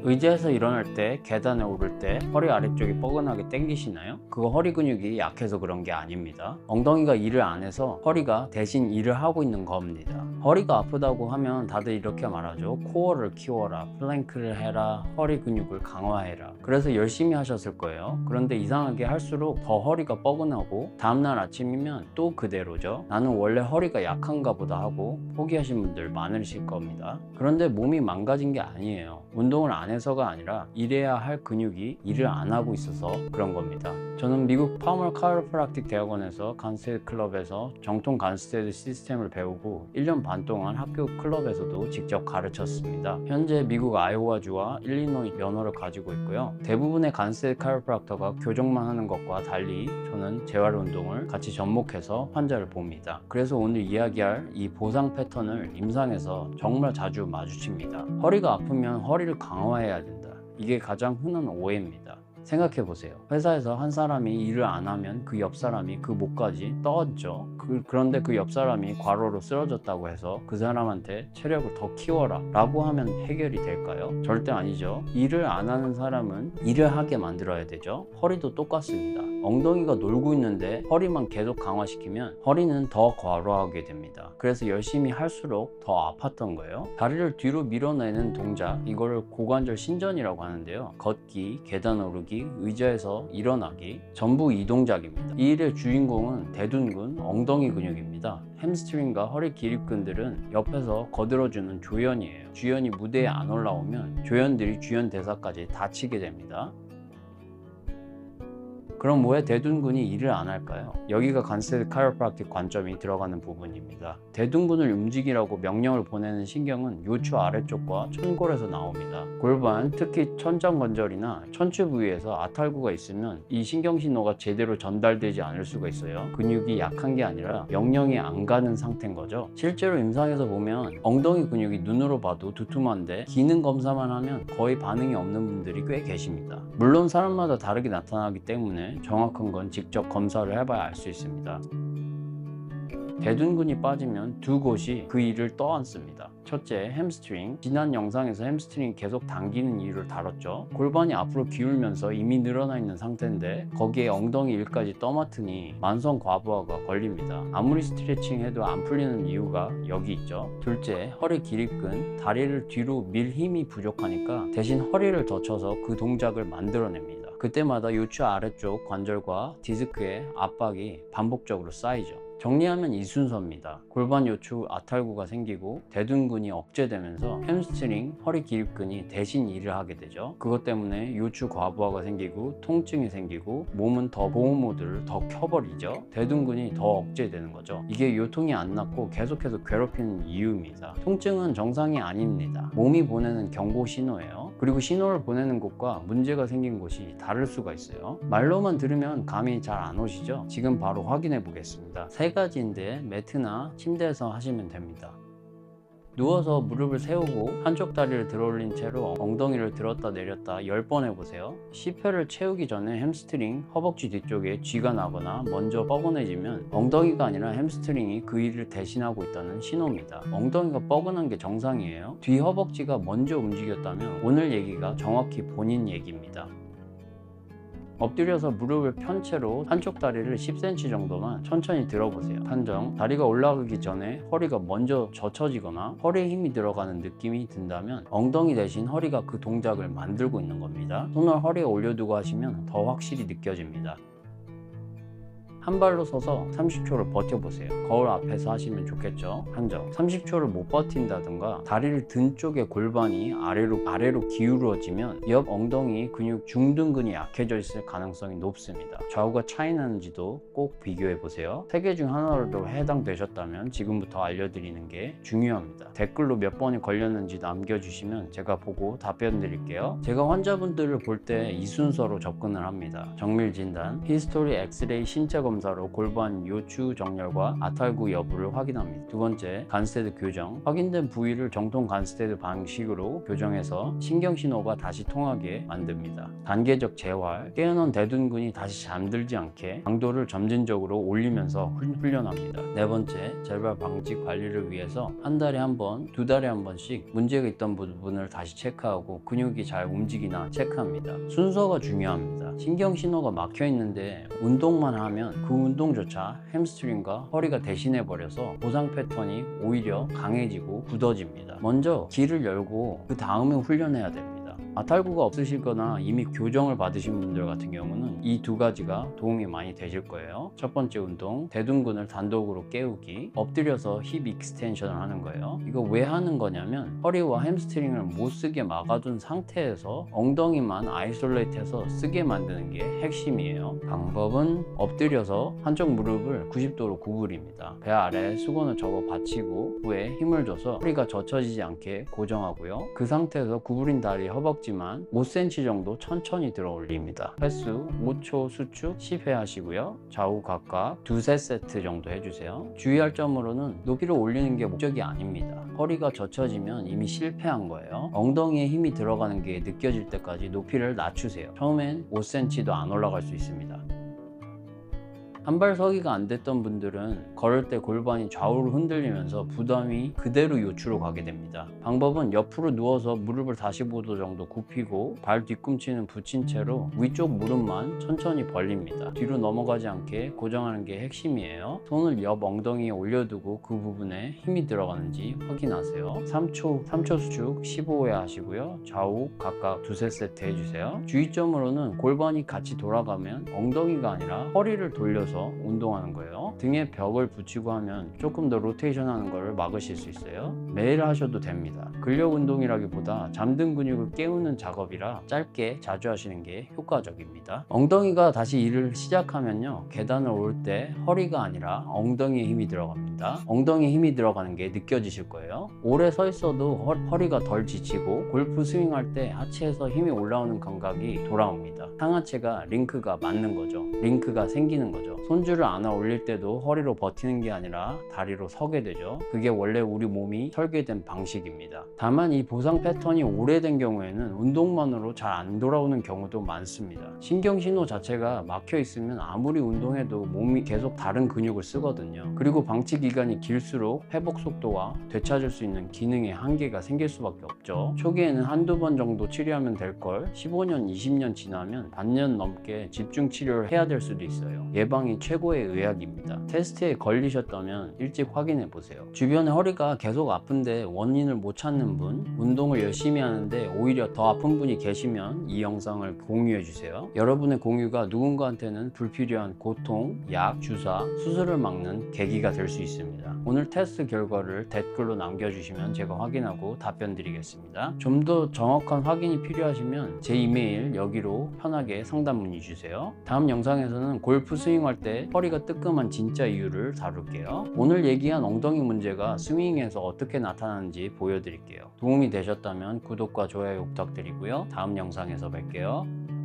의자에서 일어날 때, 계단에 오를 때 허리 아래쪽이 뻐근하게 당기시나요? 그거 허리 근육이 약해서 그런 게 아닙니다. 엉덩이가 일을 안 해서 허리가 대신 일을 하고 있는 겁니다. 허리가 아프다고 하면 다들 이렇게 말하죠. 코어를 키워라, 플랭크를 해라, 허리 근육을 강화해라. 그래서 열심히 하셨을 거예요. 그런데 이상하게 할수록 더 허리가 뻐근하고 다음날 아침이면 또 그대로죠. 나는 원래 허리가 약한가 보다 하고 포기하신 분들 많으실 겁니다. 그런데 몸이 망가진 게 아니에요. 운동을 안 해서가 아니라 일해야 할 근육이 일을 안 하고 있어서 그런 겁니다. 저는 미국 파머 카이로프락틱 대학원에서 간스테드 클럽에서 정통 간스테드 시스템을 배우고 1년 반 동안 학교 클럽에서도 직접 가르쳤습니다. 현재 미국 아이오와주와 일리노이 면허를 가지고 있고요. 대부분의 간스테드 카이로프락터가 교정만 하는 것과 달리 저는 재활 운동을 같이 접목해서 환자를 봅니다. 그래서 오늘 이야기할 이 보상 패턴을 임상에서 정말 자주 마주칩니다. 허리가 아프면 허리를 강화해야 된다. 이게 가장 흔한 오해입니다. 생각해 보세요. 회사에서 한 사람이 일을 안 하면 그 옆 사람이 그 목까지 떠얹죠. 그런데 그 옆 사람이 과로로 쓰러졌다고 해서 그 사람한테 체력을 더 키워라 라고 하면 해결이 될까요? 절대 아니죠. 일을 안 하는 사람은 일을 하게 만들어야 되죠. 허리도 똑같습니다. 엉덩이가 놀고 있는데 허리만 계속 강화시키면 허리는 더 과로하게 됩니다. 그래서 열심히 할수록 더 아팠던 거예요. 다리를 뒤로 밀어내는 동작, 이거를 고관절 신전이라고 하는데요. 걷기, 계단 오르기, 의자에서 일어나기 전부 이 동작입니다. 이 일의 주인공은 대둔근, 엉덩이 근육입니다. 햄스트링과 허리 기립근들은 옆에서 거들어주는 조연이에요. 조연이 무대에 안 올라오면 조연들이 주연 대사까지 다치게 됩니다. 그럼 왜 대둔근이 일을 안 할까요? 여기가 간스테드 카이로프락틱 관점이 들어가는 부분입니다. 대둔근을 움직이라고 명령을 보내는 신경은 요추 아래쪽과 천골에서 나옵니다. 골반, 특히 천장관절이나 척추 부위에서 아탈구가 있으면 이 신경 신호가 제대로 전달되지 않을 수가 있어요. 근육이 약한 게 아니라 명령이 안 가는 상태인 거죠. 실제로 임상에서 보면 엉덩이 근육이 눈으로 봐도 두툼한데 기능 검사만 하면 거의 반응이 없는 분들이 꽤 계십니다. 물론 사람마다 다르게 나타나기 때문에 정확한 건 직접 검사를 해봐야 알 수 있습니다. 대둔근이 빠지면 두 곳이 그 일을 떠안습니다. 첫째, 햄스트링. 지난 영상에서 햄스트링이 계속 당기는 이유를 다뤘죠. 골반이 앞으로 기울면서 이미 늘어나 있는 상태인데 거기에 엉덩이 일까지 떠맡으니 만성 과부하가 걸립니다. 아무리 스트레칭 해도 안 풀리는 이유가 여기 있죠. 둘째, 허리 기립근. 다리를 뒤로 밀 힘이 부족하니까 대신 허리를 더 쳐서 그 동작을 만들어냅니다. 그때마다 요추 아래쪽 관절과 디스크의 압박이 반복적으로 쌓이죠. 정리하면 이 순서입니다. 골반 요추 아탈구가 생기고 대둔근이 억제되면서 햄스트링, 허리 기립근이 대신 일을 하게 되죠. 그것 때문에 요추 과부하가 생기고 통증이 생기고 몸은 더 보호 모드를 더 켜버리죠. 대둔근이 더 억제되는 거죠. 이게 요통이 안 낫고 계속해서 괴롭히는 이유입니다. 통증은 정상이 아닙니다. 몸이 보내는 경고 신호예요. 그리고 신호를 보내는 곳과 문제가 생긴 곳이 다를 수가 있어요. 말로만 들으면 감이 잘 안 오시죠? 지금 바로 확인해 보겠습니다. 세 가지인데 매트나 침대에서 하시면 됩니다. 누워서 무릎을 세우고 한쪽 다리를 들어올린 채로 엉덩이를 들었다 내렸다 10번 해보세요. 10회를 채우기 전에 햄스트링, 허벅지 뒤쪽에 쥐가 나거나 먼저 뻐근해지면 엉덩이가 아니라 햄스트링이 그 일을 대신하고 있다는 신호입니다. 엉덩이가 뻐근한 게 정상이에요. 뒤 허벅지가 먼저 움직였다면 오늘 얘기가 정확히 본인 얘기입니다. 엎드려서 무릎을 편 채로 한쪽 다리를 10cm 정도만 천천히 들어보세요. 판정, 다리가 올라가기 전에 허리가 먼저 젖혀지거나 허리에 힘이 들어가는 느낌이 든다면 엉덩이 대신 허리가 그 동작을 만들고 있는 겁니다. 손을 허리에 올려두고 하시면 더 확실히 느껴집니다. 한 발로 서서 30초를 버텨보세요. 거울 앞에서 하시면 좋겠죠. 한정, 30초를 못 버틴다든가 다리를 든 쪽의 골반이 아래로 기울어지면 옆 엉덩이 근육 중둔근이 약해져 있을 가능성이 높습니다. 좌우가 차이 나는지도 꼭 비교해 보세요. 세 개 중 하나라도 해당되셨다면 지금부터 알려드리는 게 중요합니다. 댓글로 몇 번이 걸렸는지 남겨주시면 제가 보고 답변 드릴게요. 제가 환자분들을 볼 때 이 순서로 접근을 합니다. 정밀 진단, 히스토리, 엑스레이, 신체 검사 검사로 골반 요추 정렬과 아탈구 여부를 확인합니다. 두 번째, 간스테드 교정. 확인된 부위를 정통 간스테드 방식으로 교정해서 신경신호가 다시 통하게 만듭니다. 단계적 재활. 깨어난 대둔근이 다시 잠들지 않게 강도를 점진적으로 올리면서 훈련합니다. 네 번째, 재발 방지 관리를 위해서 한 달에 한 번, 두 달에 한 번씩 문제가 있던 부분을 다시 체크하고 근육이 잘 움직이나 체크합니다. 순서가 중요합니다. 신경신호가 막혀 있는데 운동만 하면 그 운동조차 햄스트링과 허리가 대신해 버려서 보상 패턴이 오히려 강해지고 굳어집니다. 먼저 길을 열고 그 다음에 훈련해야 됩니다. 아탈구가 없으시거나 이미 교정을 받으신 분들 같은 경우는 이 두 가지가 도움이 많이 되실 거예요. 첫 번째 운동, 대둔근을 단독으로 깨우기, 엎드려서 힙 익스텐션을 하는 거예요. 이거 왜 하는 거냐면 허리와 햄스트링을 못 쓰게 막아둔 상태에서 엉덩이만 아이솔레이트해서 쓰게 만드는 게 핵심이에요. 방법은 엎드려서 한쪽 무릎을 90도로 구부립니다. 배 아래 수건을 접어 받치고 후에 힘을 줘서 허리가 젖혀지지 않게 고정하고요. 그 상태에서 구부린 다리 허벅지만 5cm 정도 천천히 들어 올립니다. 횟수 5초 수축 10회 하시고요. 좌우 각각 두세 세트 정도 해주세요. 주의할 점으로는 높이를 올리는 게 목적이 아닙니다. 허리가 젖혀지면 이미 실패한 거예요. 엉덩이에 힘이 들어가는 게 느껴질 때까지 높이를 낮추세요. 처음엔 5cm도 안 올라갈 수 있습니다. 한 발 서기가 안 됐던 분들은 걸을 때 골반이 좌우로 흔들리면서 부담이 그대로 요추로 가게 됩니다. 방법은 옆으로 누워서 무릎을 45도 정도 굽히고 발 뒤꿈치는 붙인 채로 위쪽 무릎만 천천히 벌립니다. 뒤로 넘어가지 않게 고정하는 게 핵심이에요. 손을 옆 엉덩이에 올려두고 그 부분에 힘이 들어가는지 확인하세요. 3초 수축 15회 하시고요. 좌우 각각 두세 세트 해주세요. 주의점으로는 골반이 같이 돌아가면 엉덩이가 아니라 허리를 돌려서 운동하는 거예요. 등에 벽을 붙이고 하면 조금 더 로테이션 하는 것을 막으실 수 있어요. 매일 하셔도 됩니다. 근력 운동이라기보다 잠든 근육을 깨우는 작업이라 짧게 자주 하시는 게 효과적입니다. 엉덩이가 다시 일을 시작하면요, 계단을 올 때 허리가 아니라 엉덩이에 힘이 들어갑니다. 엉덩이에 힘이 들어가는 게 느껴지실 거예요. 오래 서 있어도 허리가 덜 지치고 골프 스윙할 때 하체에서 힘이 올라오는 감각이 돌아옵니다. 상하체가 링크가 맞는 거죠. 링크가 생기는 거죠. 손줄을 안아 올릴 때도 허리로 버티는 게 아니라 다리로 서게 되죠. 그게 원래 우리 몸이 설계된 방식입니다. 다만 이 보상 패턴이 오래된 경우에는 운동만으로 잘 안 돌아오는 경우도 많습니다. 신경신호 자체가 막혀 있으면 아무리 운동해도 몸이 계속 다른 근육을 쓰거든요. 그리고 방치 기간이 길수록 회복 속도와 되찾을 수 있는 기능의 한계가 생길 수밖에 없죠. 초기에는 한두 번 정도 치료하면 될 걸 15년, 20년 지나면 반년 넘게 집중 치료를 해야 될 수도 있어요. 예방이 최고의 의학입니다. 테스트에 걸리셨다면 일찍 확인해 보세요. 주변에 허리가 계속 아픈데 원인을 못 찾는 분, 운동을 열심히 하는데 오히려 더 아픈 분이 계시면 이 영상을 공유해 주세요. 여러분의 공유가 누군가한테는 불필요한 고통, 약, 주사, 수술을 막는 계기가 될 수 있습니다. 오늘 테스트 결과를 댓글로 남겨주시면 제가 확인하고 답변 드리겠습니다. 좀 더 정확한 확인이 필요하시면 제 이메일 여기로 편하게 상담 문의 주세요. 다음 영상에서는 골프 스윙할 때 허리가 뜨끔한 진짜 이유를 다룰게요. 오늘 얘기한 엉덩이 문제가 스윙에서 어떻게 나타나는지 보여드릴게요. 도움이 되셨다면 구독과 좋아요 부탁드리고요. 다음 영상에서 뵐게요.